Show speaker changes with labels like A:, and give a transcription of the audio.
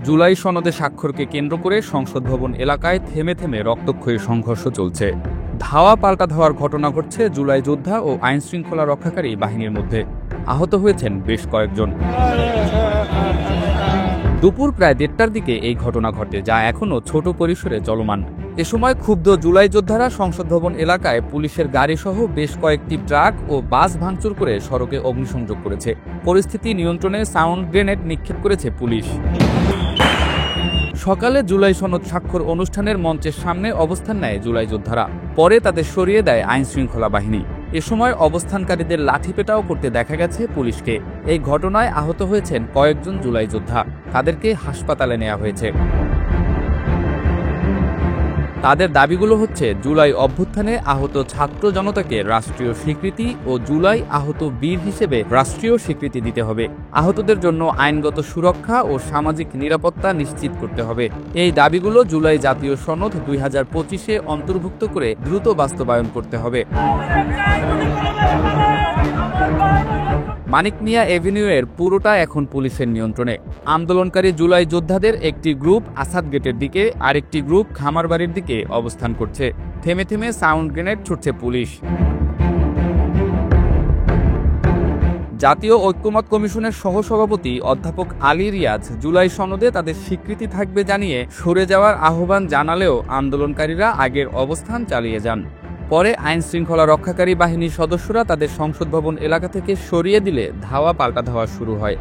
A: জুলাই সনদে স্বাক্ষরকে কেন্দ্র করে সংসদ ভবন এলাকায় থেমে থেমে রক্তক্ষয়ী সংঘর্ষ চলছে। ধাওয়া পাল্টা ধাওয়ার ঘটনা ঘটছে জুলাই যোদ্ধা ও আইনশৃঙ্খলা রক্ষাকারী বাহিনীর মধ্যে। আহত হয়েছেন বেশ কয়েকজন। দুপুর প্রায় ১:৩০টার দিকে এই ঘটনা ঘটে, যা এখনও ছোট পরিসরে চলমান। এ সময় ক্ষুব্ধ জুলাই যোদ্ধারা সংসদ ভবন এলাকায় পুলিশের গাড়িসহ বেশ কয়েকটি ট্রাক ও বাস ভাঙচুর করে সড়কে অগ্নিসংযোগ করেছে। পরিস্থিতি নিয়ন্ত্রণে সাউন্ড গ্রেনেড নিক্ষেপ করেছে পুলিশ। সকালে জুলাই সনদ স্বাক্ষর অনুষ্ঠানের মঞ্চের সামনে অবস্থান নেয় জুলাই যোদ্ধারা। পরে তাদের সরিয়ে দেয় আইনশৃঙ্খলা বাহিনী। এ সময় অবস্থানকারীদের লাঠিপেটাও করতে দেখা গেছে পুলিশকে। এই ঘটনায় আহত হয়েছেন কয়েকজন জুলাই যোদ্ধা। তাদেরকে হাসপাতালে নেওয়া হয়েছে। তাদের দাবিগুলো হচ্ছে জুলাই অভ্যুত্থানে আহত ছাত্র জনতাকে রাষ্ট্রীয় স্বীকৃতি ও জুলাই আহত বীর হিসেবে রাষ্ট্রীয় স্বীকৃতি দিতে হবে। আহতদের জন্য আইনগত সুরক্ষা ও সামাজিক নিরাপত্তা নিশ্চিত করতে হবে। এই দাবিগুলো জুলাই জাতীয় সনদ 2025-এ অন্তর্ভুক্ত করে দ্রুত বাস্তবায়ন করতে হবে। মানিক মিয়া এভিনিউয়ের পুরোটা এখন পুলিশের নিয়ন্ত্রণে। আন্দোলনকারী জুলাই যোদ্ধাদের একটি গ্রুপ আসাদ গেটের দিকে, আরেকটি গ্রুপ খামারবাড়ির দিকে অবস্থান করছে। থেমে থেমে সাউন্ড গ্রেনেড ছুটছে পুলিশ। জাতীয় ঐক্যমত কমিশনের সহসভাপতি অধ্যাপক আলী রিয়াজ জুলাই সনদে তাদের স্বীকৃতি থাকবে জানিয়ে সরে যাওয়ার আহ্বান জানালেও আন্দোলনকারীরা আগের অবস্থান চালিয়ে যান। পরে আইনশৃঙ্খলা রক্ষাকারী বাহিনীর সদস্যরা তাদের সংসদ ভবন এলাকা থেকে সরিয়ে দিলে ধাওয়া পাল্টা ধাওয়া শুরু হয়।